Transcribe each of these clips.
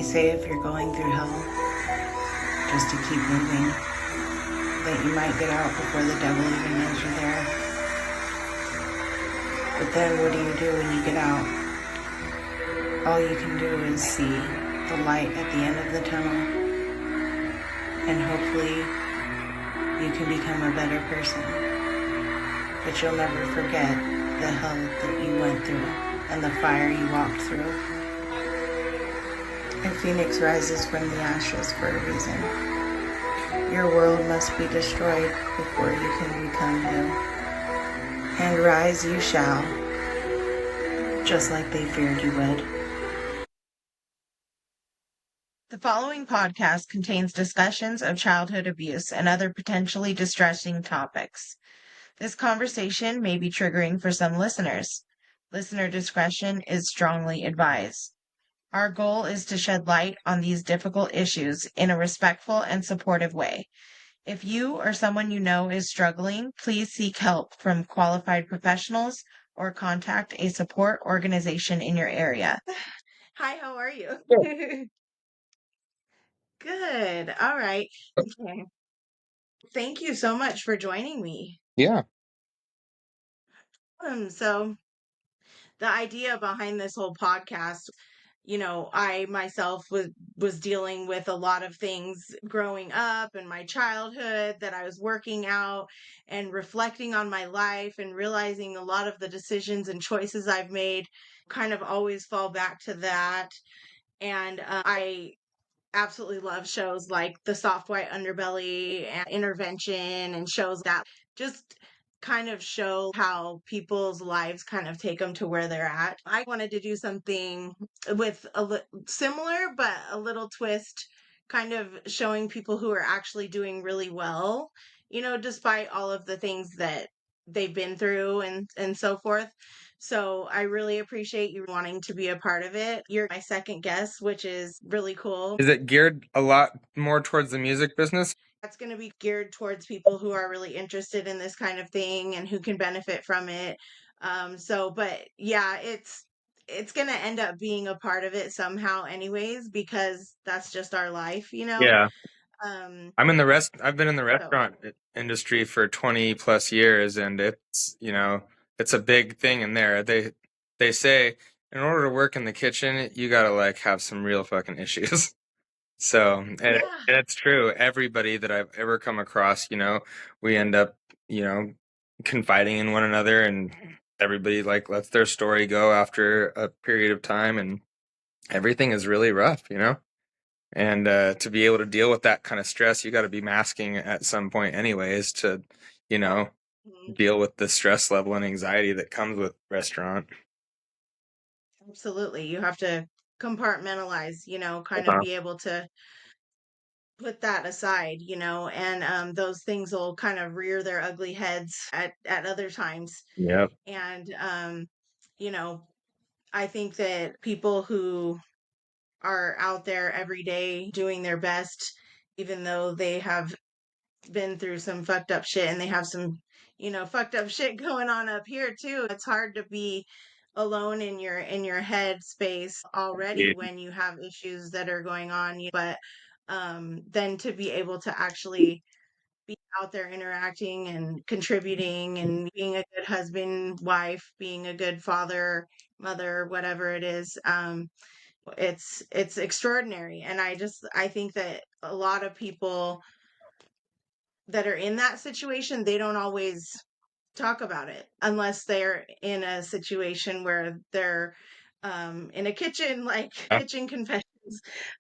They say if you're going through hell, just to keep moving, that you might get out before the devil even knows you're there. But then what do you do when you get out? All you can do is see the light at the end of the tunnel, and hopefully you can become a better person. But you'll never forget the hell that you went through and the fire you walked through. A phoenix rises from the ashes for a reason. Your world must be destroyed before you can become new. And rise you shall, just like they feared you would. The following podcast contains discussions of childhood abuse and other potentially distressing topics. This conversation may be triggering for some listeners. Listener discretion is strongly advised. Our goal is to shed light on these difficult issues in a respectful and supportive way. If you or someone you know is struggling, please seek help from qualified professionals or contact a support organization in your area. Hi, how are you? Good. Good. All right. Okay. Thank you so much for joining me. Yeah. So the idea behind this whole podcast, I myself was dealing with a lot of things growing up in my childhood that I was working out and reflecting on my life and realizing a lot of the decisions and choices I've made kind of always fall back to that. And I absolutely love shows like The Soft White Underbelly and Intervention and shows that just kind of show how people's lives kind of take them to where they're at. I wanted to do something with similar but a little twist, kind of showing people who are actually doing really well, despite all of the things that they've been through and so forth. So I really appreciate you wanting to be a part of it. You're my second guest, which is really cool. Is it geared a lot more towards the music business? That's going to be geared towards people who are really interested in this kind of thing and who can benefit from it. But yeah, it's going to end up being a part of it somehow anyways, because that's just our life, Yeah. Um, I've been in the so restaurant industry for 20 plus years, and it's a big thing in there. They say in order to work in the kitchen, you got to like have some real fucking issues. So, and yeah. it's true. Everybody that I've ever come across, we end up, confiding in one another, and everybody like lets their story go after a period of time, and everything is really rough. And to be able to deal with that kind of stress, you got to be masking at some point, anyways, to, you know, Mhm. deal with the stress level and anxiety that comes with restaurant. Absolutely. You have to compartmentalize, kind of Uh, be able to put that aside, and those things will kind of rear their ugly heads at other times. yep. And you know, I think that people who are out there every day doing their best, even though they have been through some fucked up shit and they have some, fucked up shit going on up here too. It's hard to be alone in your head space already Yeah. when you have issues that are going on, but then to be able to actually be out there interacting and contributing and being a good husband, wife, being a good father, mother, whatever it is. It's extraordinary. And I think that a lot of people that are in that situation, they don't always talk about it unless they're in a situation where they're in a kitchen, like kitchen confessions,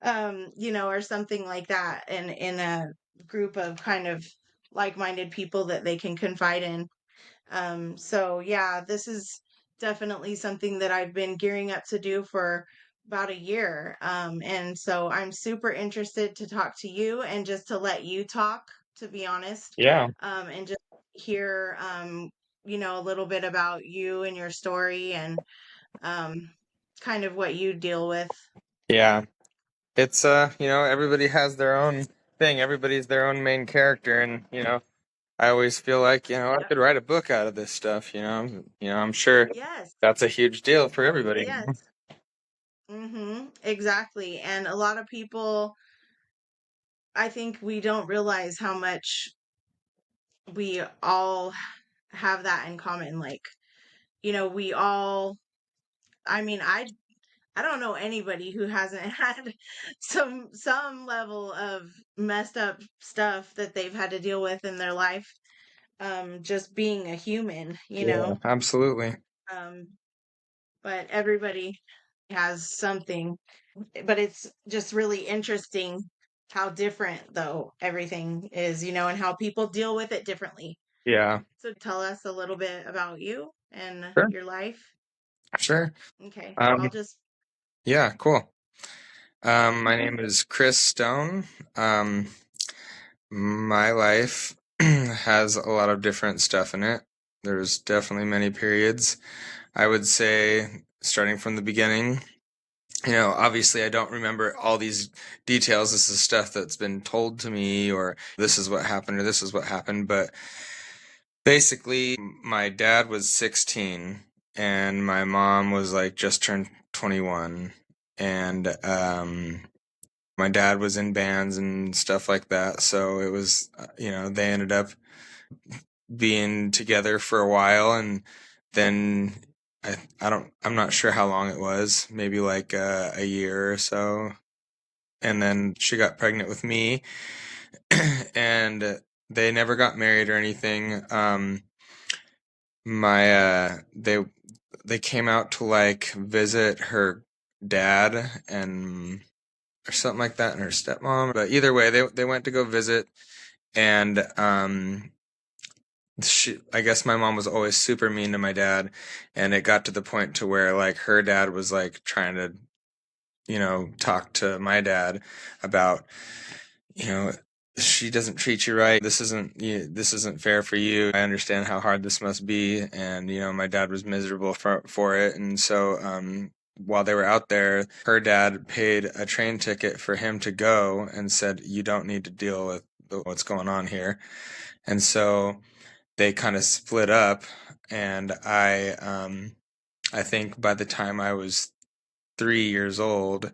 or something like that, and in a group of kind of like-minded people that they can confide in. So yeah, this is definitely something that I've been gearing up to do for about a year. And so I'm super interested to talk to you and just to let you talk, to be honest, Yeah. and just hear, a little bit about you and your story and um, kind of what you deal with. Yeah. It's everybody has their own thing. Everybody's their own main character, and I always feel like, I Yep. could write a book out of this stuff. I'm sure Yes. that's a huge deal for everybody. Yes. Exactly. And a lot of people, I think we don't realize how much we all have that in common. Like, we all, I mean, I don't know anybody who hasn't had some level of messed up stuff that they've had to deal with in their life. Just being a human, Yeah, absolutely. Um, but everybody has something. But it's just really interesting how different though everything is, and how people deal with it differently. Yeah. So tell us a little bit about you and Sure. your life. Sure. Okay, so I'll Um, just yeah, cool. My name is Chris Stone. Um, my life has a lot of different stuff in it. There's definitely many periods. I would say, starting from the beginning, obviously I don't remember all these details. This is stuff that's been told to me, or this is what happened, or this is what happened. But basically, my dad was 16 and my mom was like just turned 21. And my dad was in bands and stuff like that. So it was, they ended up being together for a while. And then I'm not sure how long it was, maybe like a year or so. And then she got pregnant with me and they never got married or anything. My they came out to like visit her dad and or something like that and her stepmom, but either way they went to go visit. And I guess my mom was always super mean to my dad, and it got to the point to where like her dad was like trying to talk to my dad about, you know, she doesn't treat you right. This isn't fair for you. I understand how hard this must be. And, my dad was miserable for it. And so, while they were out there, her dad paid a train ticket for him to go and said, you don't need to deal with what's going on here. And so they kind of split up. And I think by the time I was 3 years old,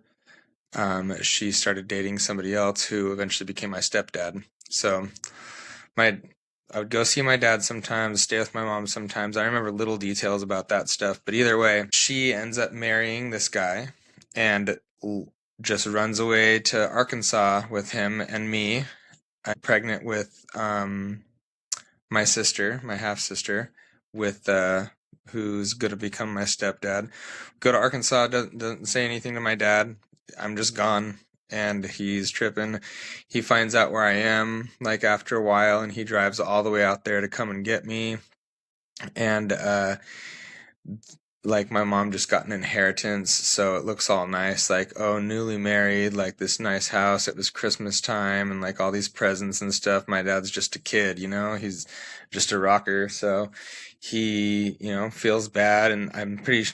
she started dating somebody else who eventually became my stepdad. So my I would go see my dad sometimes, stay with my mom sometimes. I remember little details about that stuff, but either way, she ends up marrying this guy and just runs away to Arkansas with him and me. I'm pregnant with my sister, my half sister, with who's going to become my stepdad. Go to Arkansas, doesn't say anything to my dad. I'm just gone, and he's tripping. He finds out where I am, like after a while, and he drives all the way out there to come and get me. And like my mom just got an inheritance, so it looks all nice, like, oh, newly married, like this nice house. It was Christmas time and like all these presents and stuff. My dad's just a kid, he's just a rocker. So he, feels bad. And I'm pretty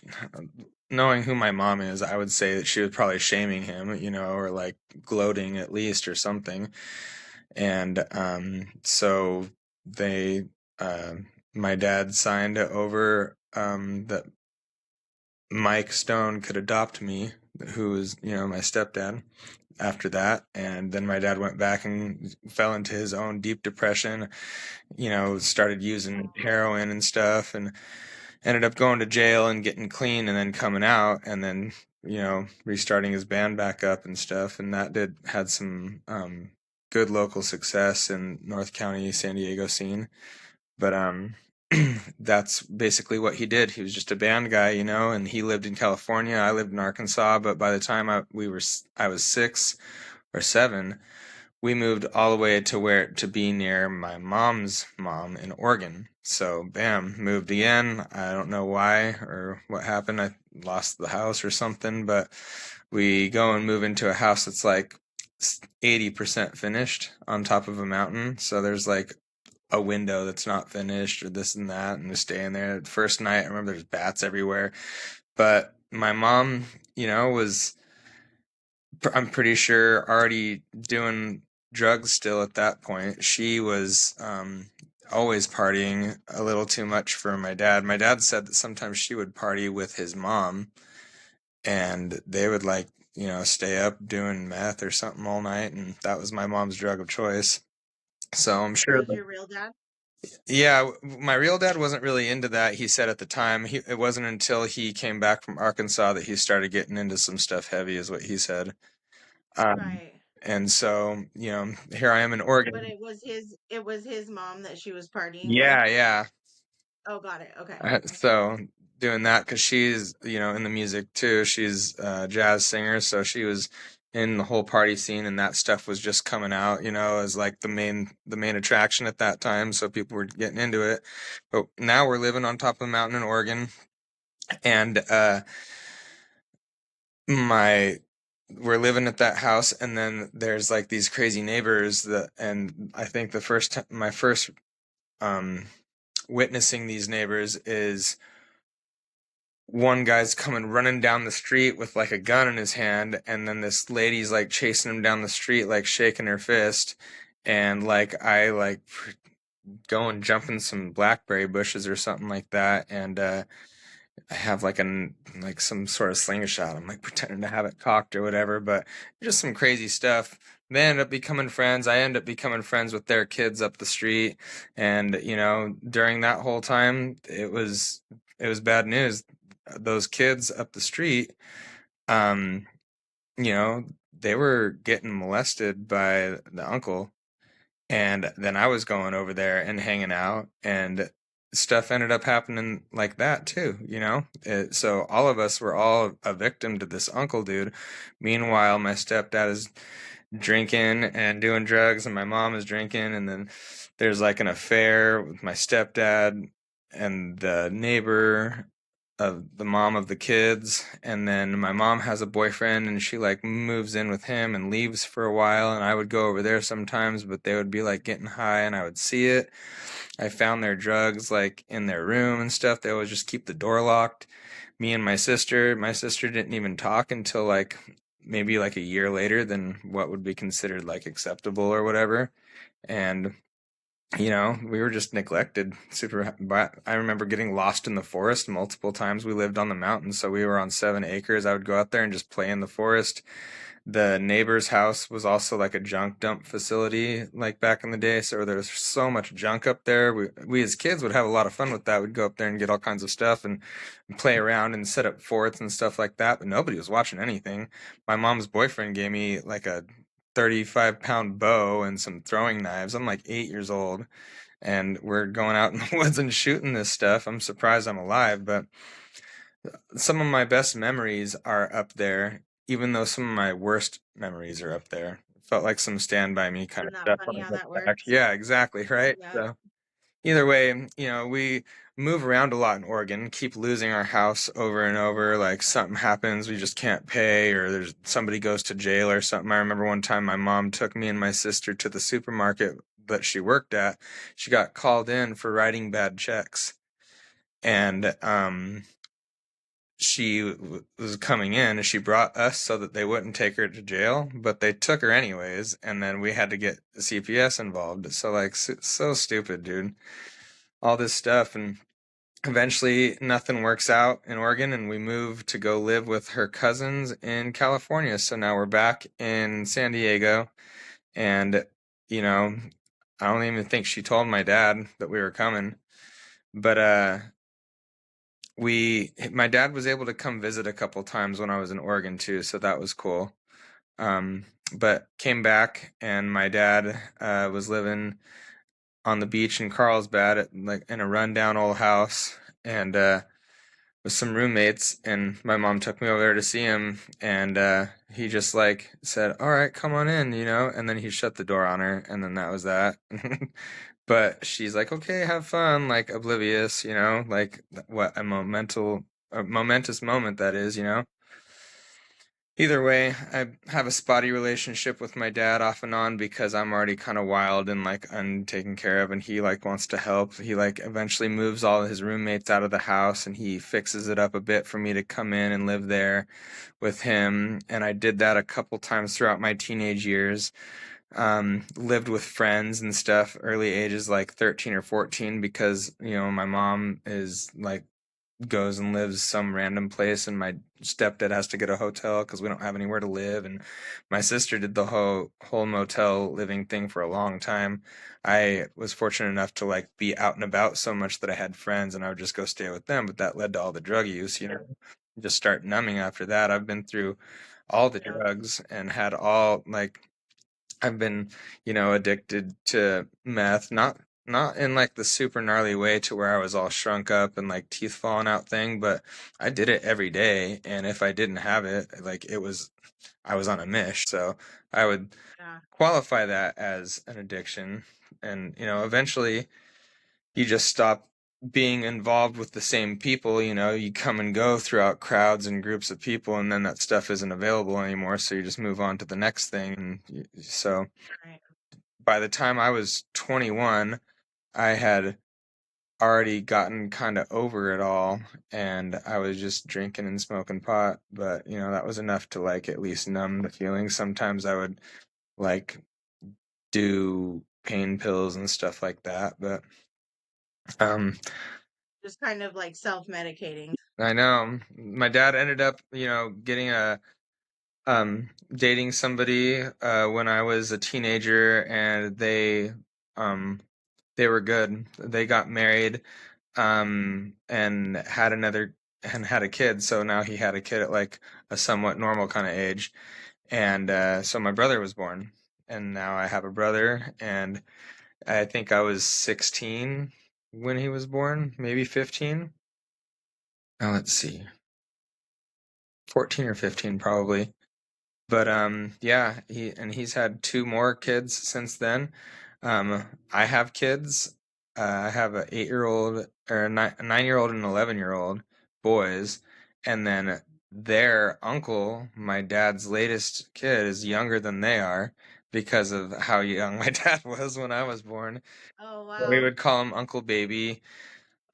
knowing who my mom is, I would say that she was probably shaming him, or like gloating at least or something. And so they my dad signed over that Mike Stone could adopt me, who was, my stepdad, after that. And then my dad went back and fell into his own deep depression, started using heroin and stuff, and ended up going to jail and getting clean and then coming out and then, restarting his band back up and stuff. And that had some good local success in North County, San Diego scene. But that's basically what he did. He was just a band guy, and he lived in California. I lived in Arkansas, but by the time I was 6 or 7, we moved all the way to be near my mom's mom in Oregon. So bam, moved again. I don't know why or what happened. I lost the house or something, but we go and move into a house that's like 80% finished on top of a mountain. So there's like a window that's not finished or this and that, and just staying there. The first night, I remember there's bats everywhere. But my mom, was, I'm pretty sure, already doing drugs still at that point. She was always partying a little too much for my dad. My dad said that sometimes she would party with his mom, and they would like, stay up doing meth or something all night, and that was my mom's drug of choice. So I'm That sure was your real dad? yeah, my real dad wasn't really into that. He said at the time, it wasn't until he came back from Arkansas that he started getting into some stuff heavy, is what he said. Um, Right. and so, here I am in But Oregon. it was his mom that she was partying with? Yeah, yeah. Oh, got it. Okay. So doing that because she's, in the music too. She's a jazz singer, so she was in the whole party scene, and that stuff was just coming out, as like the main attraction at that time. So people were getting into it. But now we're living on top of the mountain in Oregon, and my we're living at that house, and then there's like these crazy neighbors and I think the first time, my first um witnessing these neighbors is one guy's coming running down the street with like a gun in his hand, and then this lady's like chasing him down the street, like shaking her fist, and like I like go and jump in some blackberry bushes or something like that, and I have like some sort of slingshot. I'm like pretending to have it cocked or whatever, but just some crazy stuff. They end up becoming friends. I end up becoming friends with their kids up the street, and during that whole time, it was bad news. Those kids up the street, um, you know, they were getting molested by the uncle, and then I was going over there and hanging out, and stuff ended up happening like that too. So all of us were all a victim to this uncle dude. Meanwhile, my stepdad is drinking and doing drugs, and my mom is drinking, and then there's like an affair with my stepdad and the neighbor of the mom of the kids, and then my mom has a boyfriend, and she like moves in with him and leaves for a while, and I would go over there sometimes, but they would be like getting high and I would see it. I found their drugs like in their room and stuff. They always just keep the door locked. Me and my sister didn't even talk until like maybe like a year later than what would be considered like acceptable or whatever. And we were just neglected. But I remember getting lost in the forest multiple times. We lived on the mountain, so we were on 7 acres. I would go out there and just play in the forest. The neighbor's house was also like a junk dump facility, like back in the day. So there was so much junk up there. We as kids would have a lot of fun with that. We'd go up there and get all kinds of stuff and play around and set up forts and stuff like that. But nobody was watching anything. My mom's boyfriend gave me like a 35-pound bow and some throwing knives. I'm like 8 years old, and we're going out in the woods and shooting this stuff. I'm surprised I'm alive, but some of my best memories are up there, even though some of my worst memories are up there. Felt like some Stand By Me kind Isn't of that stuff when funny I how look that back. works? Yeah, exactly, right? Yep. So either way, we move around a lot in Oregon, keep losing our house over and over. Like something happens, we just can't pay, or there's somebody goes to jail or something. I remember one time my mom took me and my sister to the supermarket that she worked at. She got called in for writing bad checks. And she was coming in, and she brought us so that they wouldn't take her to jail, but they took her anyways, and then we had to get CPS involved. So like so stupid, dude. All this stuff, and eventually nothing works out in Oregon, and we move to go live with her cousins in California. So now we're back in San Diego, and you know, I don't even think she told my dad that we were coming, but my dad was able to come visit a couple times when I was in Oregon too, so that was cool. Um, but came back, and my dad was living on the beach in Carlsbad, like in a rundown old house, and with some roommates. And my mom took me over there to see him, and he just like said, "All right, come on in," and then he shut the door on her, and then that was that. But she's like, "Okay, have fun," like oblivious, like what a momentous moment that is. Either way, I have a spotty relationship with my dad off and on because I'm already kind of wild and like untaken care of, and he like wants to help. He like eventually moves all of his roommates out of the house, and he fixes it up a bit for me to come in and live there with him. And I did that a couple times throughout my teenage years. Lived with friends and stuff, early ages like 13 or 14, because my mom is like goes and lives some random place, and my stepdad has to get a hotel because we don't have anywhere to live. And my sister did the whole motel living thing for a long time. I was fortunate enough to like be out and about so much that I had friends, and I would just go stay with them. But that led to all the drug use, just start numbing after that. I've been through all the Yeah. drugs and had all like I've been, addicted to meth, not in like the super gnarly way to where I was all shrunk up and like teeth falling out thing, but I did it every day, and if I didn't have it, like I was on a mish. So I would Yeah. qualify that as an addiction, and eventually you just stop being involved with the same people. You come and go throughout crowds and groups of people, and then that stuff isn't available anymore, so you just move on to the next thing. And so Right. by the time I was 21, I had already gotten kind of over it all, and I was just drinking and smoking pot. But that was enough to like at least numb the feelings. Sometimes I would like do pain pills and stuff like that, but um Just kind of like self-medicating. I know my dad ended up, getting dating somebody when I was a teenager, and they were good. They got married, and had a kid. So now he had a kid at like a somewhat normal kind of age, and so my brother was born, and now I have a brother, and I think I was 16 when he was born, maybe 15. Now let's see, 14 or 15 probably. But yeah, he's had two more kids since then. I have kids. I have a 8-year-old or a 9-year-old and 11-year-old boys, and then their uncle, my dad's latest kid, is younger than they are because of how young my dad was when I was born. Oh, So we wow. would call him Uncle Baby.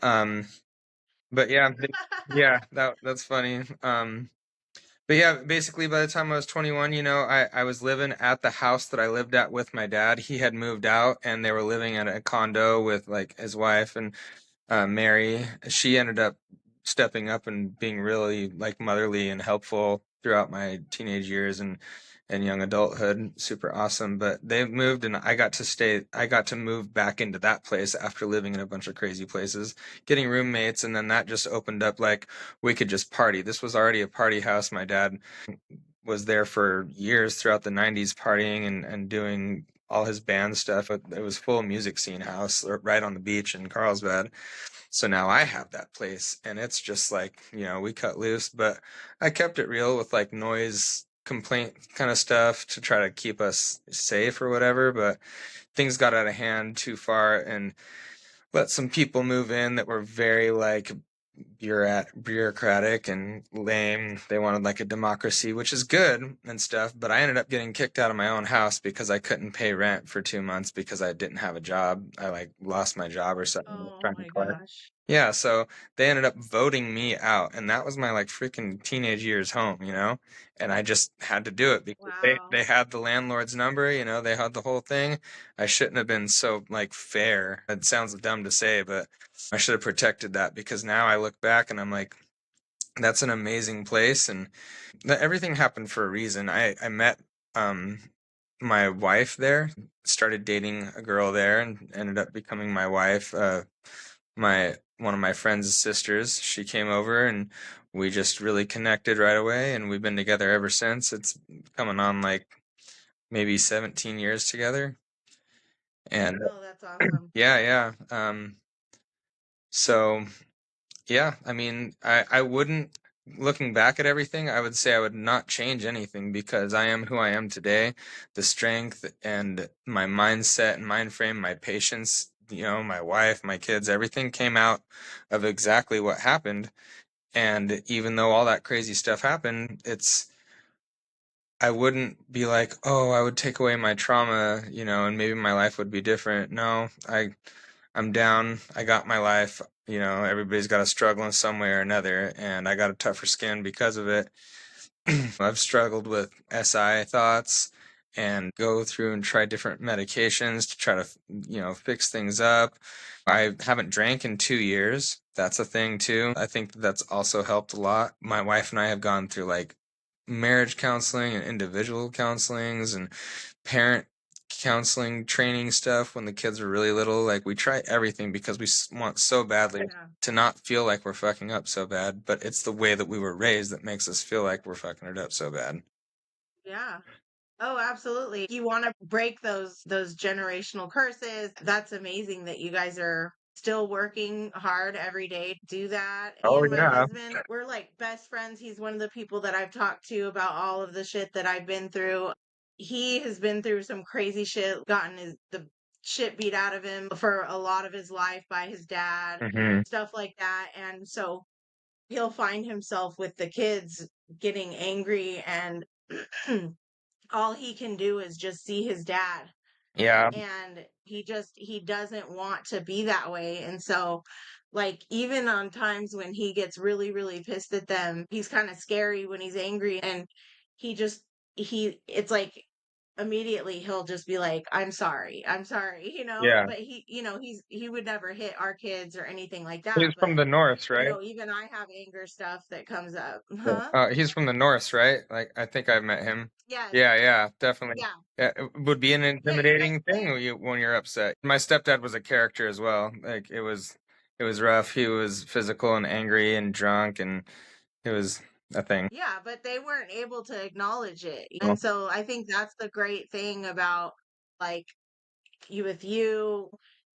Um, but yeah, yeah, that's funny. But yeah, basically by the time I was 21, I was living at the house that I lived at with my dad. He had moved out, and they were living at a condo with like his wife and Mary. She ended up stepping up and being really like motherly and helpful throughout my teenage years and young adulthood. Super awesome. But they moved, and I got to stay. I got to move back into that place after living in a bunch of crazy places, getting roommates, and then that just opened up like we could just party. This was already a party house. My dad was there for years throughout the 90s partying and doing all his band stuff. It was full music scene house right on the beach in Carlsbad. So now I have that place, and it's just like, we cut loose, but I kept it real with like noise complaint kind of stuff to try to keep us safe or whatever. But things got out of hand too far, and let some people move in that were very like bureaucratic and lame. They wanted like a democracy, which is good and stuff, but I ended up getting kicked out of my own house because I couldn't pay rent for 2 months because I didn't have a job. I like lost my job or something. I was Oh trying to my collect. gosh. Yeah, so they ended up voting me out, and that was my like freaking teenage years home, and I just had to do it because Wow. they had the landlord's number, they had the whole thing. I shouldn't have been so like fair. It sounds dumb to say, but I should have protected that because now I look back and I'm like, that's an amazing place, and everything happened for a reason. I met um my wife there, started dating a girl there, and ended up becoming my wife. My one of my friend's sisters, she came over, and we just really connected right away, and we've been together ever since. It's coming on like maybe 17 years together, and Oh, that's awesome. yeah, yeah. So yeah, I mean, I wouldn't, looking back at everything, I would say I would not change anything because I am who I am today. The strength and my mindset and mind frame, my patience, my wife, my kids, everything came out of exactly what happened. And even though all that crazy stuff happened, I wouldn't be like, oh, I would take away my trauma, and maybe my life would be different. No, I'm down. I got my life. Everybody's got a struggle in some way or another, and I got a tougher skin because of it. I've struggled with SI thoughts and go through and try different medications to try to, fix things up. I haven't drank in 2 years. that's a thing too. I think that's also helped a lot. My wife and I have gone through like marriage counseling and individual counselings and parent counseling training stuff when the kids were really little. Like we try everything because we want so badly Yeah. to not feel like we're fucking up so bad, but it's the way that we were raised that makes us feel like we're fucking it up so bad. Yeah. Oh, absolutely. You want to break those generational curses. That's amazing that you guys are still working hard every day to do that. Oh And my yeah. husband, we're like best friends. He's one of the people that I've talked to about all of the shit that I've been through. He has been through some crazy shit, gotten the shit beat out of him for a lot of his life by his dad, Hmm. stuff like that. And so he'll find himself with the kids getting angry and all he can do is just see his dad, Yeah. and he doesn't want to be that way. And so like even on times when he gets really really pissed at them, he's kind of scary when he's angry, and he just he it's like immediately he'll just be like, I'm sorry, Yeah. but he would never hit our kids or anything like that. He's from But the North, right? even I have anger stuff that comes up. Huh? He's from the North, right? Like I think I've met him. Yes. Yeah, yeah, definitely. Yeah. Yeah, it would be an Yeah, you guys intimidating thing played. when you're upset. My stepdad was a character as well. Like it was rough. He was physical and angry and drunk, and it was a thing. Yeah, but they weren't able to acknowledge it. Well, And so I think that's the great thing about like you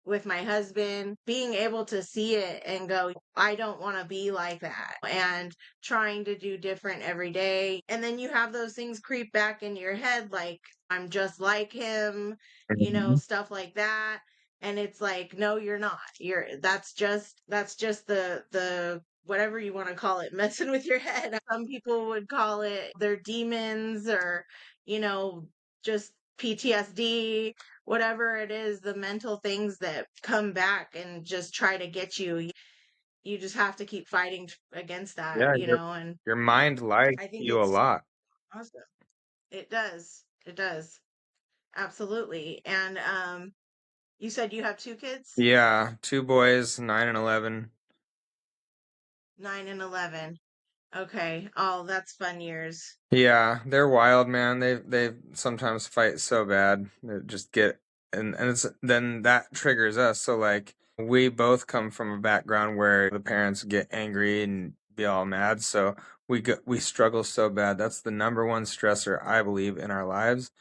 with my husband, being able to see it and go, I don't want to be like that, and trying to do different every day. And then you have those things creep back in your head, like, I'm just like him, mhm. stuff like that. And it's like, no, you're not. That's just the whatever you want to call it, messing with your head. Some people would call it their demons, or, you know, just PTSD, whatever it is, the mental things that come back and just try to get you. You just have to keep fighting against that, Yeah, and your mind lies I to think you a it's lot. awesome. It does. It does. Absolutely. And you said you have two kids? Yeah, two boys, 9 and 11. 9 and 11. Okay. Oh, that's fun years. Yeah, they're wild, man. They sometimes fight so bad. They just get and it's then that triggers us. So like we both come from a background where the parents get angry and be all mad. So we struggle so bad. That's the number one stressor I believe in our lives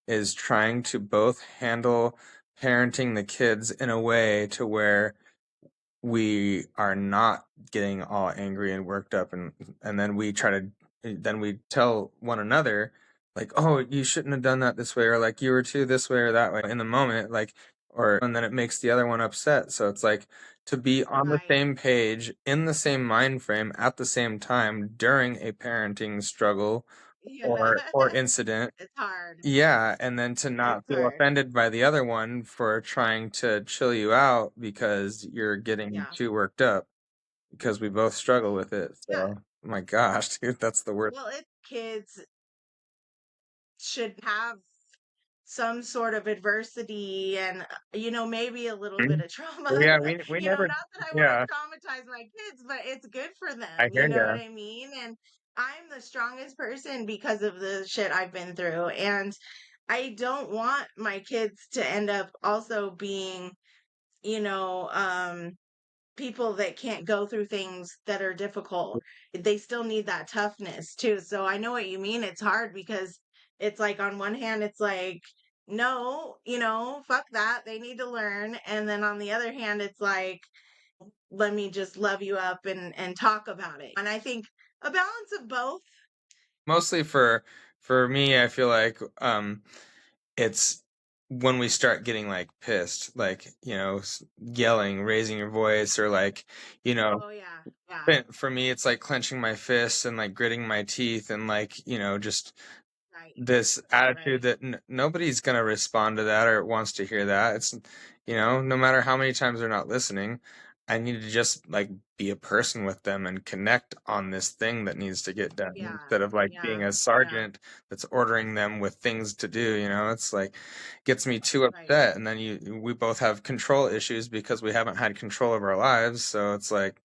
is trying to both handle parenting the kids in a way to where we are not getting all angry and worked up and then then we tell one another like, oh, you shouldn't have done that this way, or like you were too this way or that way in the moment, like, or and then it makes the other one upset. So it's like to be on the Right. same page in the same mind frame at the same time during a parenting struggle Yeah. or incident. It's hard. Yeah, and then to It's not feel hard. offended by the other one for trying to chill you out because you're getting Yeah. too worked up because we both struggle with it. Yeah. So, my gosh, dude, that's the worst. Well, it's kids should have some sort of adversity and maybe a little bit Mhm. of trauma. Yeah, we never. Not that I want Yeah, to traumatize my kids, but it's good for I them, you hear know what ya. I mean? And I'm the strongest person because of the shit I've been through, and I don't want my kids to end up also being, you know um people that can't go through things that are difficult. They still need that toughness too. So I know what you mean. It's hard because it's like on one hand, it's like, no, fuck that. They need to learn. And then on the other hand, it's like, let me just love you up and talk about it. And I think a balance of both. Mostly for me, I feel like it's when we start getting like pissed, like yelling, raising your voice, or like you know Oh yeah, yeah, for me, it's like clenching my fists and like gritting my teeth and like, just right, this attitude right, that nobody's going to respond to that or wants to hear that. It's, no matter how many times they're not listening, I need to just like be a person with them and connect on this thing that needs to get done yeah, instead of like yeah, being a yeah, sergeant that's ordering them with things to do. It's like gets me too right. upset. And then we both have control issues because we haven't had control of our lives. So it's like,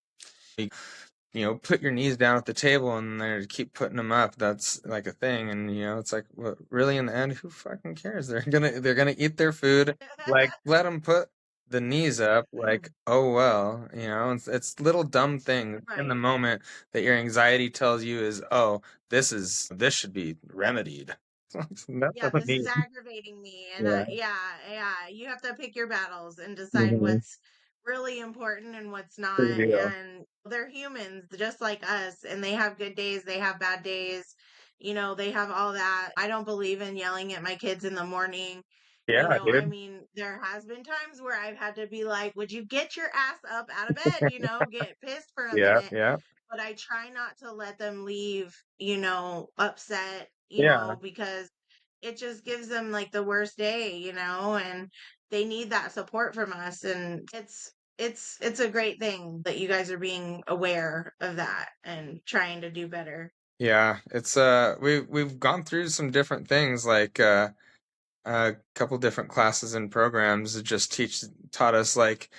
put your knees down at the table and they keep putting them up. That's like a thing. And it's like, what, really, in the end, who fucking cares? They're gonna eat their food. Like, let them put the knees up. Like, oh well, it's little dumb things in the Right. moment that your anxiety tells you is, oh, this should be remedied. That Yeah, doesn't this is need. aggravating me. And Yeah. yeah, yeah, you have to pick your battles and decide Mhm. what's really important and what's not. Good deal. And they're humans just like us, and they have good days, they have bad days. They have all that. I don't believe in yelling at my kids in the morning. Yeah, I dude. mean, there has been times where I've had to be like, "Would you get your ass up out of bed?" Get pissed for a Yeah, minute, yeah, but I try not to let them leave, upset, yeah. because it just gives them like the worst day, and they need that support from us. And it's a great thing that you guys are being aware of that and trying to do better. Yeah, it's we've gone through some different things, like a couple different classes and programs that just taught us like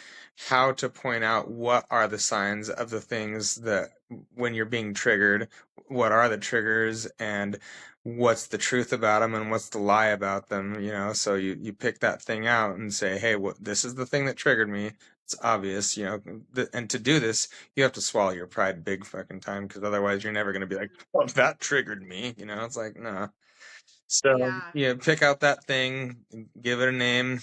how to point out what are the signs of the things that when you're being triggered, what are the triggers, and what's the truth about them and what's the lie about them, so you pick that thing out and say, hey, this is the thing that triggered me. It's obvious, and to do this, you have to swallow your pride big fucking time, because otherwise you're never going to be like, oh, that triggered me. It's like, no. So Yeah. pick out that thing, give it a name.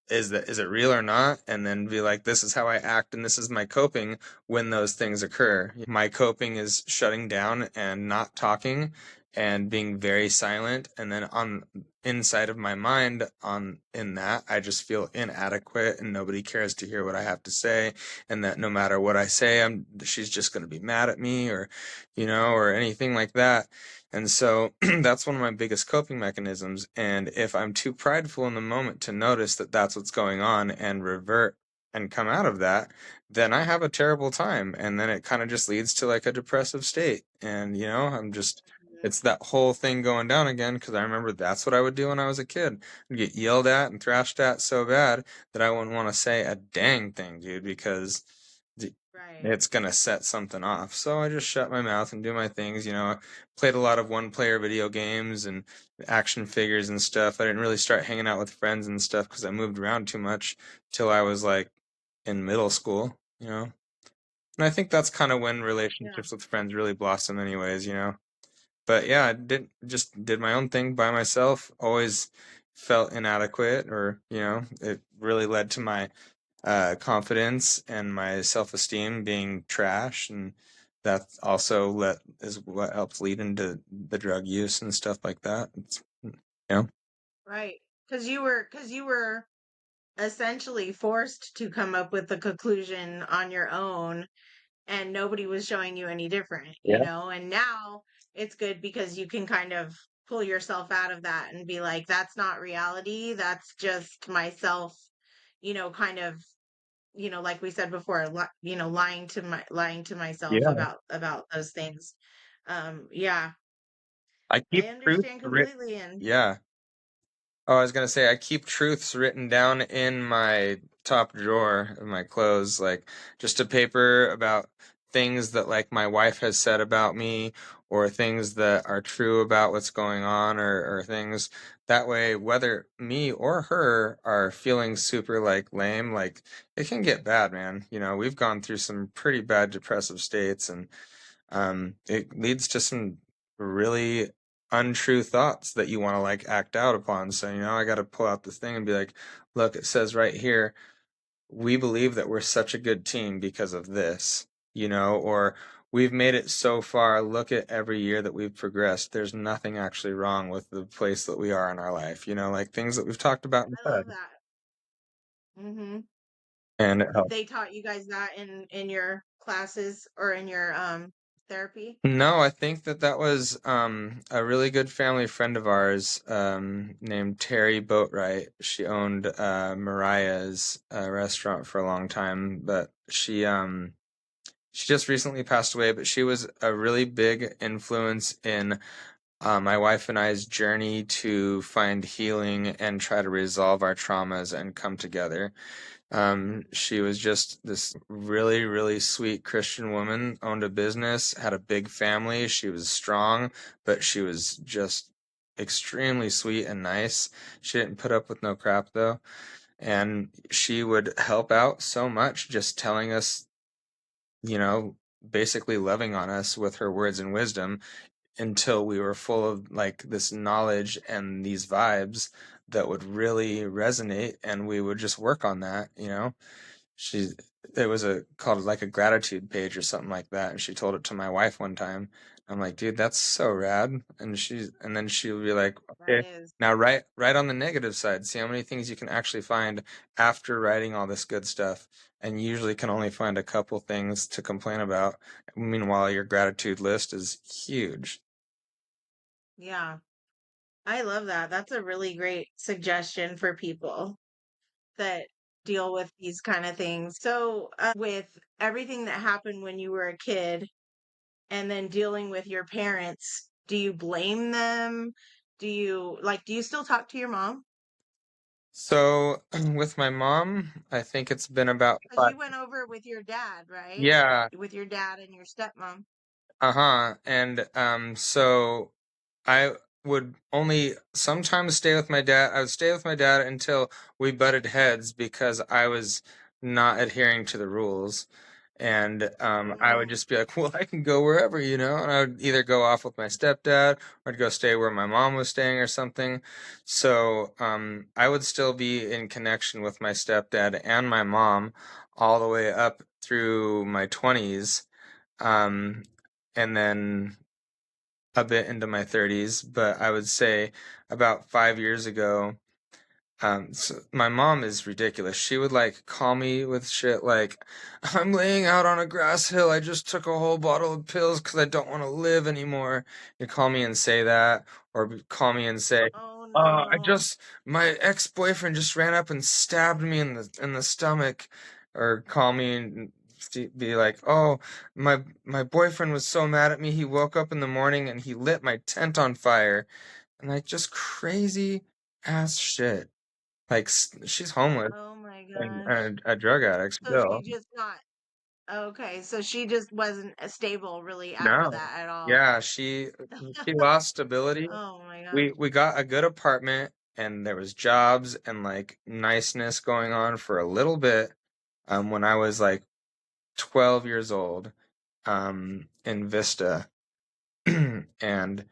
Is it real or not? And then be like, this is how I act, and this is my coping when those things occur. My coping is shutting down and not talking and being very silent. And then on inside of my mind, on in that, I just feel inadequate and nobody cares to hear what I have to say, and that no matter what I say, she's just going to be mad at me, or anything like that. And so that's one of my biggest coping mechanisms. And if I'm too prideful in the moment to notice that that's what's going on and revert and come out of that, then I have a terrible time. And then it kind of just leads to like a depressive state. And, Mhm. it's that whole thing going down again, because I remember that's what I would do when I was a kid. I'd get yelled at and thrashed at so bad that I wouldn't want to say a dang thing, dude, because Right. it's gonna set something off. So I just shut my mouth and do my things. Played a lot of one-player video games and action figures and stuff. I didn't really start hanging out with friends and stuff because I moved around too much till I was like in middle school. And I think that's kind of when Yeah. relationships with friends really blossom, anyways. But yeah, I did my own thing by myself. Always felt inadequate, or it really led to my confidence and my self-esteem being trash, and that also is what helps lead into the drug use and stuff like that. Yeah, Right. Because you were essentially forced to come up with the conclusion on your own, and nobody was showing you any different, yeah, and now it's good because you can kind of pull yourself out of that and be like, that's not reality, that's just myself, kind of, like we said before, lying to myself yeah. about those things. Yeah, I I keep truth understand writ. completely. And Yeah. Oh, I was gonna say I keep truths written down in my top drawer of my clothes, like just a paper about things that like my wife has said about me, or things that are true about what's going on, or things that way, whether me or her are feeling super like lame, like it can get bad, man. We've gone through some pretty bad depressive states, and it leads to some really untrue thoughts that you want to like act out upon. So, I got to pull out this thing and be like, look, it says right here, we believe that we're such a good team because of this, or we've made it so far. Look at every year that we've progressed. There's nothing actually wrong with the place that we are in our life, like things that we've talked about in I the love past. that. Hmm. And it helps. They taught you guys that in your classes or in your therapy? No, I think that was a really good family friend of ours, named Terry Boatwright. She owned Mariah's restaurant for a long time, but she just recently passed away. But she was a really big influence in my wife and I's journey to find healing and try to resolve our traumas and come together. She was just this really, really sweet Christian woman, owned a business, had a big family. She was strong, but she was just extremely sweet and nice. She didn't put up with no crap though. And she would help out so much, just telling us, you know, basically loving on us with her words and wisdom until we were full of like this knowledge and these vibes that would really resonate, and we would just work on that, you know. She It was a called like a gratitude page or something like that, and she told it to my wife one time. I'm like, dude, that's so rad. And then she would be like, That okay, is. now write on the negative side. See how many things you can actually find after writing all this good stuff. And you usually can only find a couple things to complain about. Meanwhile, your gratitude list is huge. Yeah. I love that. That's a really great suggestion for people that deal with these kind of things. So, with everything that happened when you were a kid and then dealing with your parents, do you blame them? Do you still talk to your mom? So with my mom, I think it's been about Because five. you went over with your dad, right? Yeah, With your dad and your stepmom. uh-huh. And so I would only sometimes stay with my dad. I would stay with my dad until we butted heads because I was not adhering to the rules. And I would Mm, just be like, well, I can go wherever, you know, and I would either go off with my stepdad or I'd go stay where my mom was staying or something. So I would still be in connection with my stepdad and my mom all the way up through my 20s. Um, and then a bit into my 30s, but I would say about 5 years ago, so my mom is ridiculous. She would like call me with shit like, I'm laying out on a grass hill. I just took a whole bottle of pills because I don't want to live anymore. You call me and say that, or call me and say, oh I no. just my ex-boyfriend just ran up and stabbed me in the stomach, or call me and be like, oh, my boyfriend was so mad at me. He woke up in the morning and he lit my tent on fire, and like just crazy ass shit. Like she's homeless Oh my and gosh. a drug addict So she still. just got okay, so she just wasn't stable really after No. that at all. Yeah, she lost stability. Oh my gosh. We got a good apartment and there was jobs and like niceness going on for a little bit when I was like 12 years old in Vista. And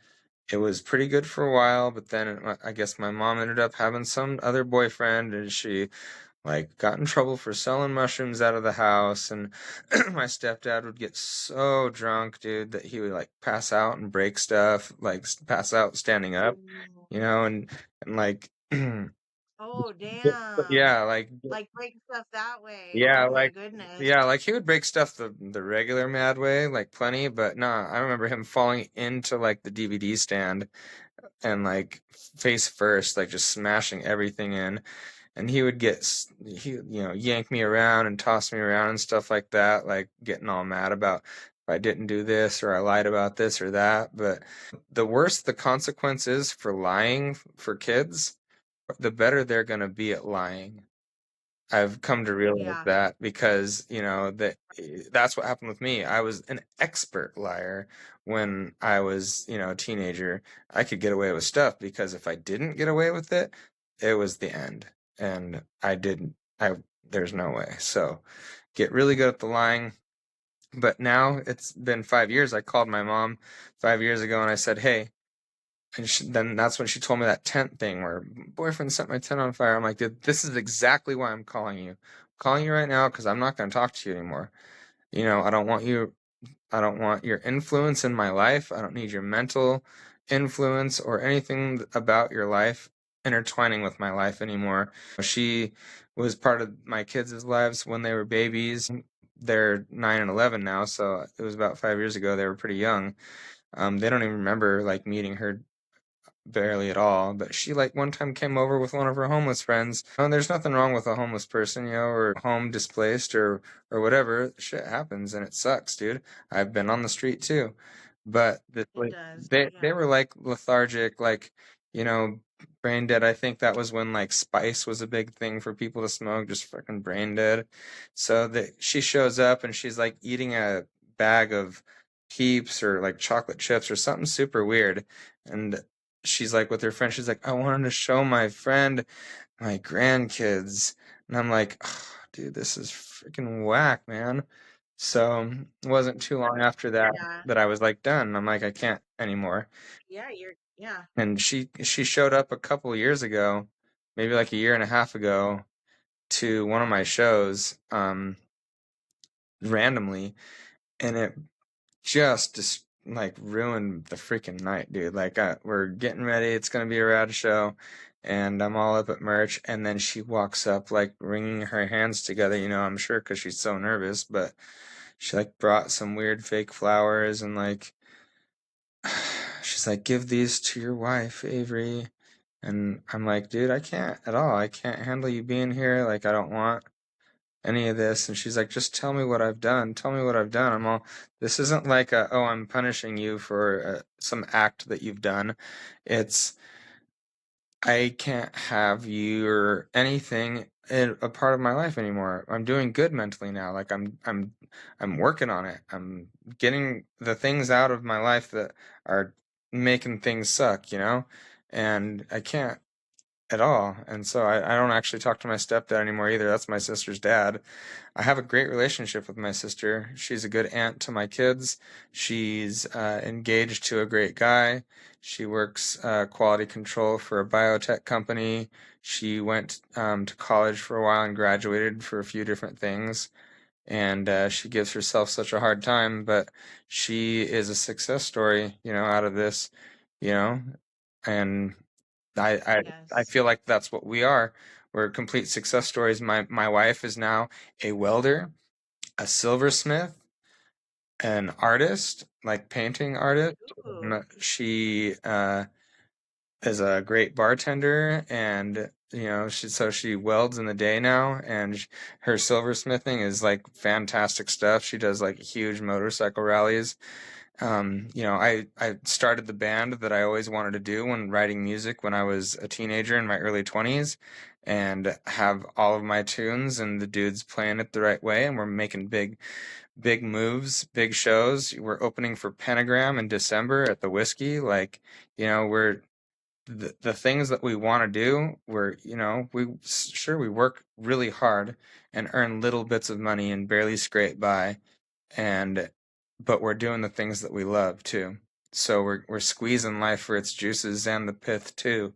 it was pretty good for a while, but then I guess my mom ended up having some other boyfriend and she like got in trouble for selling mushrooms out of the house. And my stepdad would get so drunk, dude, that he would like pass out and break stuff, like pass out standing up, Mm. you know, and like Oh damn. yeah, like Like break stuff that way. yeah, Oh my like goodness. yeah, like he would break stuff the regular mad way, like plenty, but nah, I remember him falling into like the DVD stand and like face first, like just smashing everything in. And he would he yank me around and toss me around and stuff like that, like getting all mad about if I didn't do this or I lied about this or that. But the worse the consequences for lying for kids, the better they're going to be at lying. I've come to realize Yeah. that because, that's what happened with me. I was an expert liar when I was, a teenager. I could get away with stuff because if I didn't get away with it, it was the end. And I didn't, there's no way. So get really good at the lying. But now it's been 5 years. I called my mom 5 years ago and I said, hey, and then that's when she told me that tent thing where boyfriend set my tent on fire. I'm like, dude, this is exactly why I'm calling you. I'm calling you right now because I'm not going to talk to you anymore. I don't want you. I don't want your influence in my life. I don't need your mental influence or anything about your life intertwining with my life anymore. She was part of my kids' lives when they were babies. They're 9 and 11 now, so it was about 5 years ago. They were pretty young. They don't even remember like meeting her barely at all, but she like one time came over with one of her homeless friends. And there's nothing wrong with a homeless person, or home displaced or whatever. Shit happens and it sucks, dude. I've been on the street too. but It does. they Yeah. were like lethargic, like, you know, brain dead. I think that was when like spice was a big thing for people to smoke, just fucking brain dead. So that she shows up and she's like eating a bag of Peeps or like chocolate chips or something super weird. And she's like with her friend, she's like, I wanted to show my friend my grandkids. And I'm like, "Ugh, dude, this is freaking whack, man." So it wasn't too long after that Yeah. that I was like done. I'm like, I can't anymore. Yeah, yeah. And she showed up a couple years ago, maybe like a year and a half ago, to one of my shows, randomly, and it just like ruined the freaking night, dude. Like we're getting ready, it's gonna be a rad show, and I'm all up at merch, and then she walks up like wringing her hands together, I'm sure because she's so nervous, but she like brought some weird fake flowers and like she's like, give these to your wife, Avery. And I'm like, dude, I can't at all. I can't handle you being here. Like, I don't want any of this. And she's like, just tell me what I've done. Tell me what I've done. I'm all, this isn't like oh, I'm punishing you for some act that you've done. It's, I can't have you or anything in a part of my life anymore. I'm doing good mentally now. Like I'm working on it. I'm getting the things out of my life that are making things suck. And I can't at all. And so I don't actually talk to my stepdad anymore either. That's my sister's dad. I have a great relationship with my sister. She's a good aunt to my kids. She's engaged to a great guy. She works quality control for a biotech company. She went to college for a while and graduated for a few different things. And she gives herself such a hard time, but she is a success story, out of this, you know, and I, I I Yes. feel like that's what we are. We're complete success stories. My wife is now a welder, a silversmith, an artist, like painting artist. Ooh. She is a great bartender, and she welds in the day now, and her silversmithing is like fantastic stuff. She does like huge motorcycle rallies. I started the band that I always wanted to do when writing music when I was a teenager in my early 20s, and have all of my tunes and the dudes playing it the right way, and we're making big moves, big shows. We're opening for Pentagram in December at the Whiskey. Like, we're the things that we want to do. We work really hard and earn little bits of money and barely scrape by, and but we're doing the things that we love too. So we're squeezing life for its juices and the pith too,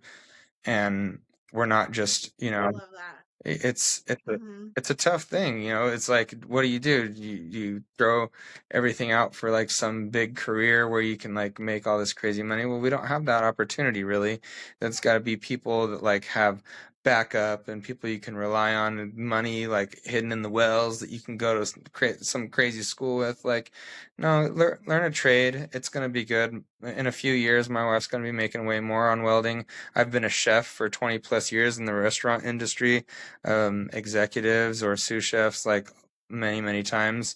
and we're not just I love that. Mm-hmm. it's a tough thing. It's like, what do? You throw everything out for like some big career where you can like make all this crazy money. Well, we don't have that opportunity really. That's got to be people that like have backup and people you can rely on, and money like hidden in the wells that you can go to some crazy school with. Like, no, learn a trade. It's gonna be good. In a few years, my wife's gonna be making way more on welding. I've been a chef for 20 plus years in the restaurant industry, executives or sous chefs like many, many times.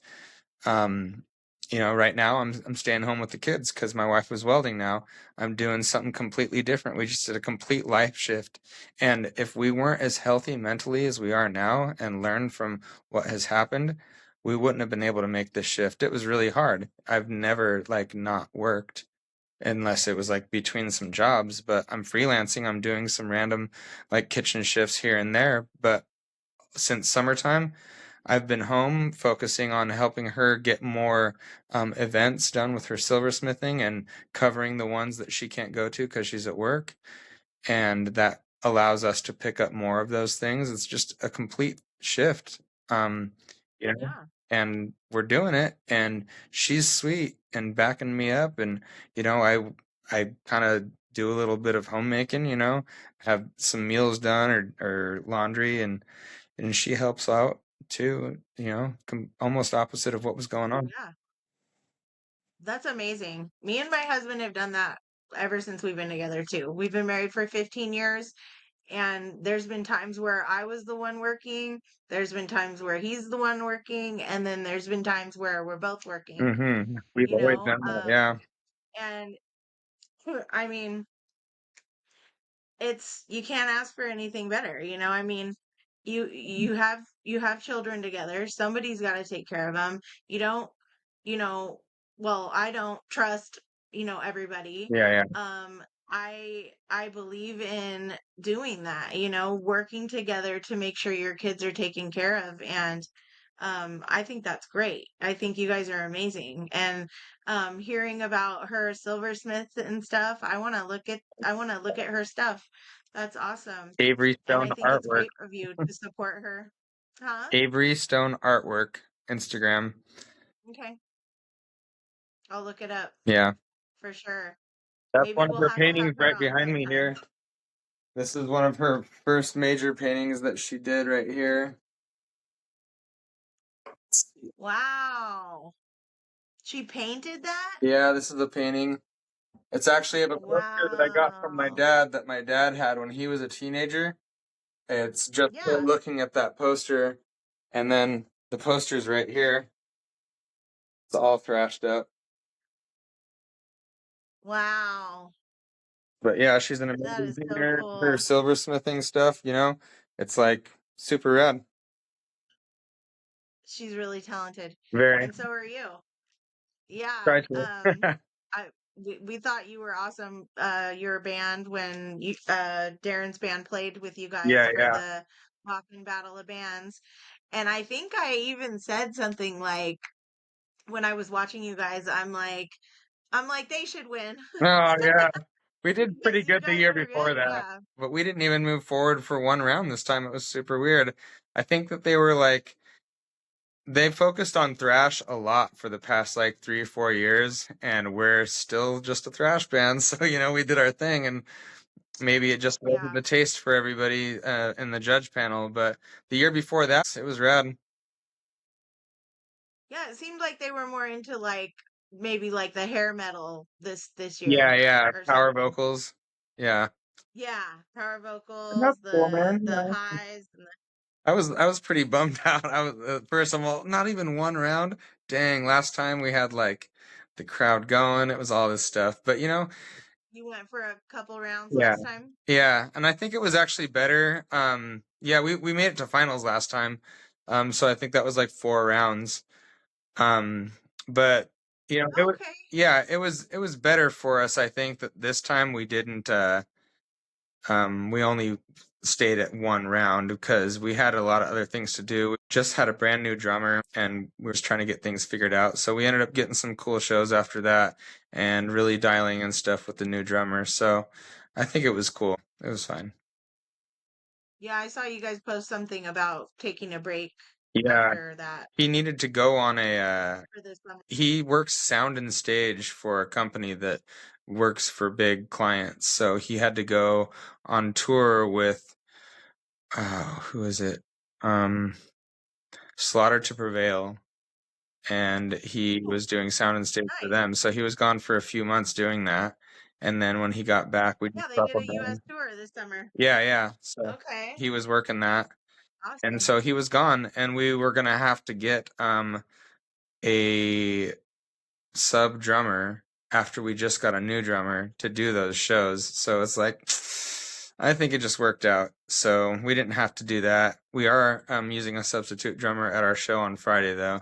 Um, right now I'm staying home with the kids because my wife was welding now. I'm doing something completely different. We just did a complete life shift. And if we weren't as healthy mentally as we are now and learned from what has happened, we wouldn't have been able to make this shift. It was really hard. I've never like not worked unless it was like between some jobs, but I'm freelancing. I'm doing some random like kitchen shifts here and there. But since summertime, I've been home focusing on helping her get more events done with her silversmithing and covering the ones that she can't go to because she's at work. And that allows us to pick up more of those things. It's just a complete shift. Um, you know, Yeah. and we're doing it, and she's sweet and backing me up. And, I kind of do a little bit of homemaking, have some meals done or laundry, and she helps out too, almost opposite of what was going on. Yeah. That's amazing. Me and my husband have done that ever since we've been together too. We've been married for 15 years, and there's been times where I was the one working, there's been times where he's the one working, and then there's been times where we're both working, We've you always know? done that, yeah. And I mean, you can't ask for anything better, you know? I mean, you have children together. Somebody's got to take care of them. You don't, you know, well, I don't trust, everybody. Yeah, yeah. Um I believe in doing that, working together to make sure your kids are taken care of. And I think that's great. I think you guys are amazing. And hearing about her silversmith and stuff, I want to look at her stuff. That's awesome. Avery And Stone I think it's Artwork. great of you to support her. Huh? Avery Stone Artwork, Instagram. Okay. I'll look it up Yeah. for sure. That's Maybe one of her we'll have paintings her right on behind me sometime. here. This is one of her first major paintings that she did right here. Wow. She painted that? Yeah, this is a painting. It's actually of a poster that I got from my Wow. dad that my dad had when he was a teenager. It's just her Yeah. looking at that poster, and then the poster's right here. It's all thrashed up. Wow. But yeah, she's an That amazing is so painter. Her cool. silversmithing stuff, it's like super rad. She's really talented. Very. And so are you. Yeah. Try to. We thought you were awesome. Your band when Darren's band played with you guys Yeah, for yeah. the Boston Battle of Bands. And I think I even said something like when I was watching you guys, I'm like they should win. Oh, yeah. We did pretty Because you good the guys year were before good. that, Yeah. but we didn't even move forward for one round this time. It was super weird. I think that they were like, they focused on thrash a lot for the past like 3 or 4 years, and we're still just a thrash band. So, we did our thing, and maybe it just wasn't Yeah. the taste for everybody in the judge panel. But the year before that, it was rad. Yeah, it seemed like they were more into like maybe like the hair metal this Yeah, year yeah. or Power something. vocals. Yeah. Yeah, power That's vocals, cool, the man. the highs and I was pretty bummed out. I was first. I'm all, not even one round. Dang! Last time we had like the crowd going. It was all this stuff. But you went for a couple rounds yeah, last time. yeah. And I think it was actually better. Yeah, we made it to finals last time. So I think that was like 4 rounds. But it was, Okay. yeah, it was better for us. I think that this time we didn't. We only stayed at one round because we had a lot of other things to do. We just had a brand new drummer and we were just trying to get things figured out. So we ended up getting some cool shows after that and really dialing in stuff with the new drummer. So I think it was cool. It was fine. Yeah, I saw you guys post something about taking a break Yeah, after that he needed to go on a for this summer. he works sound and stage for a company that works for big clients. So he had to go on tour with who is it? Um Slaughter to Prevail, and he Oh, was doing sound and stage for nice. them. So he was gone for a few months doing that. And then when he got back, we Yeah, just they did buckled a US down. tour this summer. Yeah, yeah. So Okay. he was working that. And Awesome. so he was gone, and we were gonna have to get a sub drummer after we just got a new drummer to do those shows. So it's like I think it just worked out. So we didn't have to do that. We are using a substitute drummer at our show on Friday though.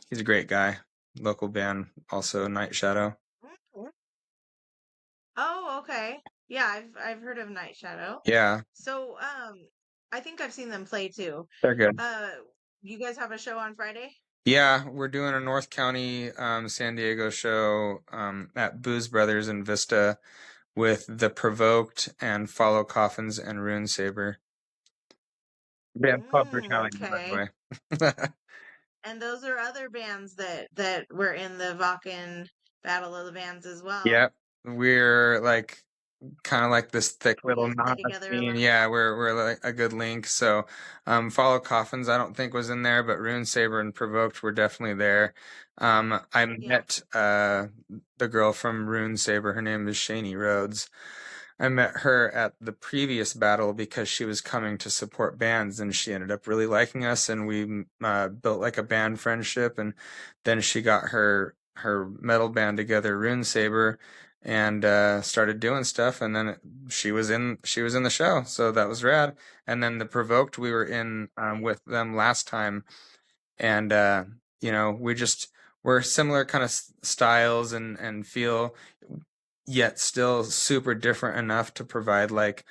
He's a great guy. Local band, also Night Shadow. Mhm. Oh, okay. Yeah, I've heard of Night Shadow. Yeah, So, I think I've seen them play too. they're good. Uh, you guys have a show on Friday? Yeah, we're doing a North County, San Diego show at Booze Brothers in Vista with The Provoked and Follow Coffins and Rune Saber. Band called Brutality, by the Okay. way. And those are other bands that were in the Vakken Battle of the Bands as well. Yep, we're like kind of like this thick You little guys play knot of together a scene. lot. Yeah, we're like a good link. So, Follow Coffins I don't think was in there, but Rune Saber and Provoked were definitely there. I Yeah. met the girl from Rune Saber. Her name is Shani Rhodes. I met her at the previous battle because she was coming to support bands, and she ended up really liking us, and we built like a band friendship. And then she got her metal band together, Rune Saber, and started doing stuff. And then she was in the show, so that was rad. And then the Provoked, we were in with them last time, and we're similar kind of styles and feel, yet still super different enough to provide like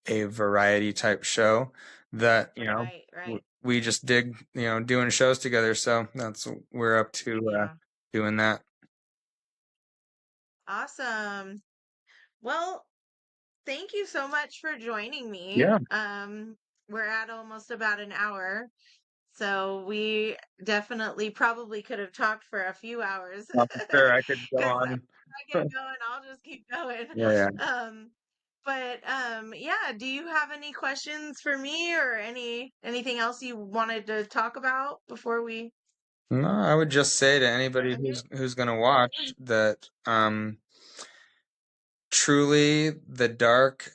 a variety type show that Right. we just dig doing shows together. So that's we're up to Yeah. doing that. Awesome. Well, thank you so much for joining me. Yeah, We're at almost about an hour, so we definitely probably could have talked for a few hours I'm sure I could go because on. I get going, I'll just keep going. Yeah, yeah. Um, but yeah, do you have any questions for me or anything else you wanted to talk about before we No, I would just say to anybody end it? who's gonna watch that truly the dark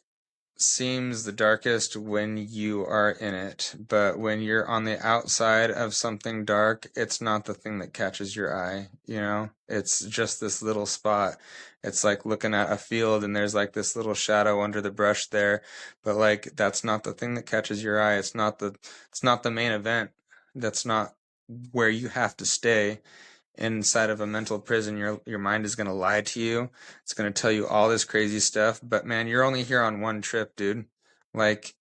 seems the darkest when you are in it, but when you're on the outside of something dark, it's not the thing that catches your eye, It's just this little spot. It's like looking at a field and there's like this little shadow under the brush there, but like that's not the thing that catches your eye. It's not the main event. That's not where you have to stay. Inside of a mental prison, your mind is going to lie to you. It's going to tell you all this crazy stuff, but man, you're only here on one trip, dude. Like,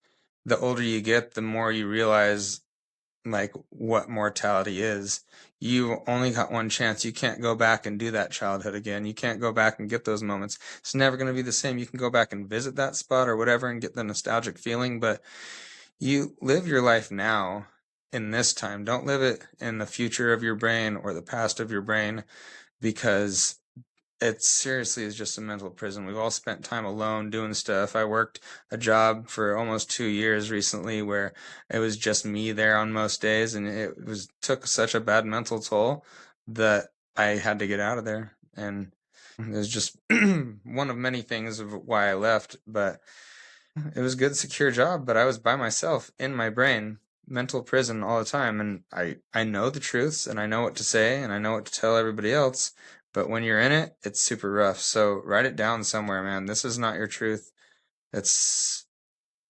the older you get, the more you realize like what mortality is. You only got one chance. You can't go back and do that childhood again. You can't go back and get those moments. It's never going to be the same. You can go back and visit that spot or whatever and get the nostalgic feeling, but you live your life now in this time. Don't live it in the future of your brain or the past of your brain, because it seriously is just a mental prison. We've all spent time alone doing stuff. I worked a job for almost 2 years recently where it was just me there on most days, and it was took such a bad mental toll that I had to get out of there. And it was just one of many things of why I left, but it was a good, secure job, but I was by myself in my brain, mental prison all the time. And I know the truths and I know what to say and I know what to tell everybody else. But when you're in it, it's super rough. So write it down somewhere, man. This is not your truth. It's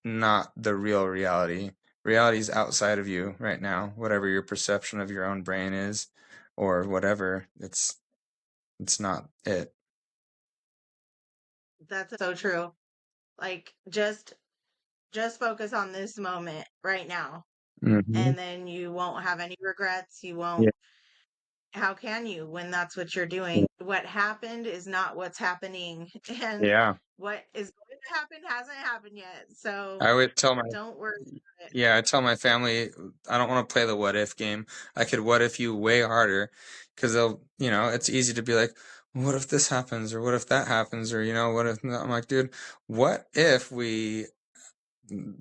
not the real reality. Reality is outside of you right now, whatever your perception of your own brain is or whatever. It's not it. That's so true. Like just focus on this moment right now, Hmm. and then you won't have any regrets. You won't Yeah. How can you when that's what you're doing? What happened is not what's happening, and Yeah. what is going to happen hasn't happened yet. So I would tell my don't worry about it. Yeah, I tell my family I don't want to play the what if game. I could what if you way harder, because it's easy to be like, what if this happens or what if that happens or what if I'm like, dude, what if we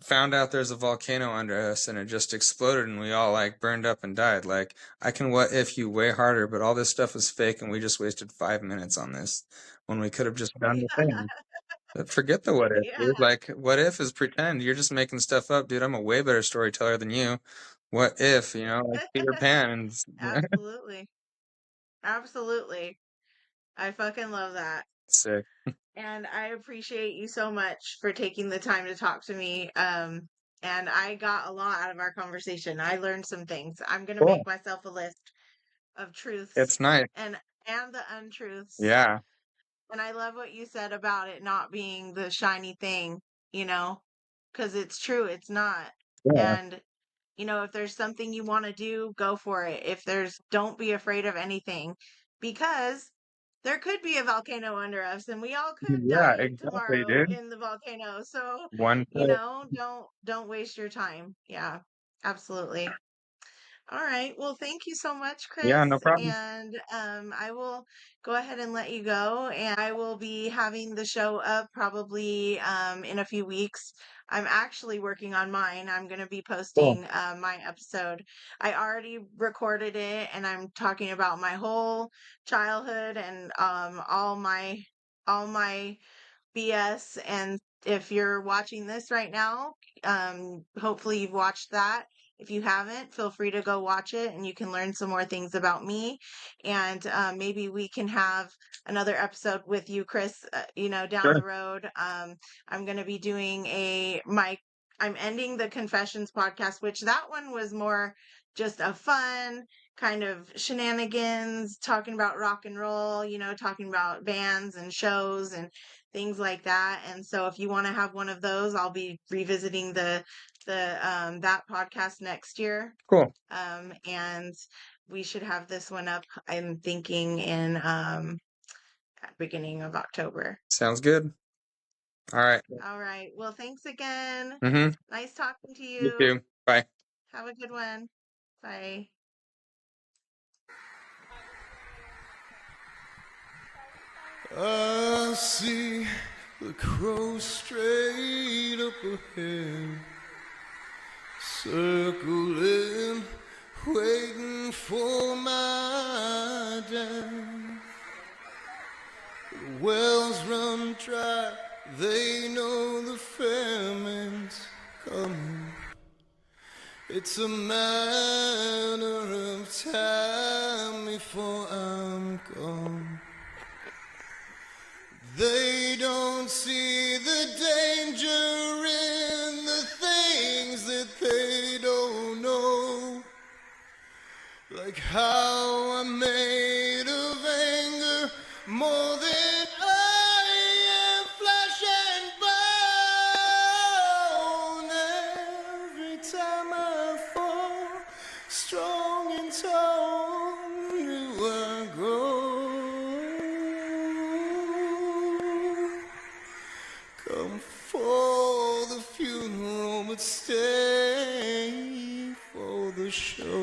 found out there's a volcano under us and it just exploded and we all like burned up and died? Like, I can what if you way harder, but all this stuff is fake and we just wasted 5 minutes on this when we could have just done the thing. Forget the what if, Yeah, dude. Like, what if is pretend. You're just making stuff up, dude. I'm a way better storyteller than you. What if, like Peter Pan and absolutely. Absolutely. I fucking love that. sick. And I appreciate you so much for taking the time to talk to me. And I got a lot out of our conversation. I learned some things. I'm gonna Cool. make myself a list of truths It's nice. and the untruths. Yeah. And I love what you said about it not being the shiny thing, you know, because it's true, it's not. Yeah. And if there's something you want to do, go for it. If there's, don't be afraid of anything, because there could be a volcano under us and we all could Yeah, die exactly, tomorrow dude. in the volcano. So, One foot. don't waste your time. Yeah, absolutely. All right. Well, thank you so much, Yeah, Chris. no problem. And I will go ahead and let you go. And I will be having the show up probably in a few weeks. I'm actually working on mine. I'm going to be Cool. posting my episode. I already recorded it, and I'm talking about my whole childhood and all my BS. And if you're watching this right now, hopefully you've watched that. If you haven't, feel free to go watch it and you can learn some more things about me. And maybe we can have another episode with you, Chris, down Sure. the road. I'm going to be doing I'm ending the Confessions podcast, which that one was more just a fun kind of shenanigans, talking about rock and roll, talking about bands and shows and things like that. And so if you want to have one of those, I'll be revisiting that podcast next year. Cool. And we should have this one up, I'm thinking, in beginning of October. Sounds good. All right. All right. Well, thanks again. Mm-hmm. Nice talking to You you. too. Bye. Have a good one. Bye. I see the crow straight up ahead, circling, waiting for my dad. The wells run dry, they know the famine's coming. It's a matter of time before I'm gone. They don't see the danger in the things that they don't know, like how I'm made of anger more than I am flesh and bone. Every time I fall, strong and tall, do I grow. Come for the funeral, but stay for the show.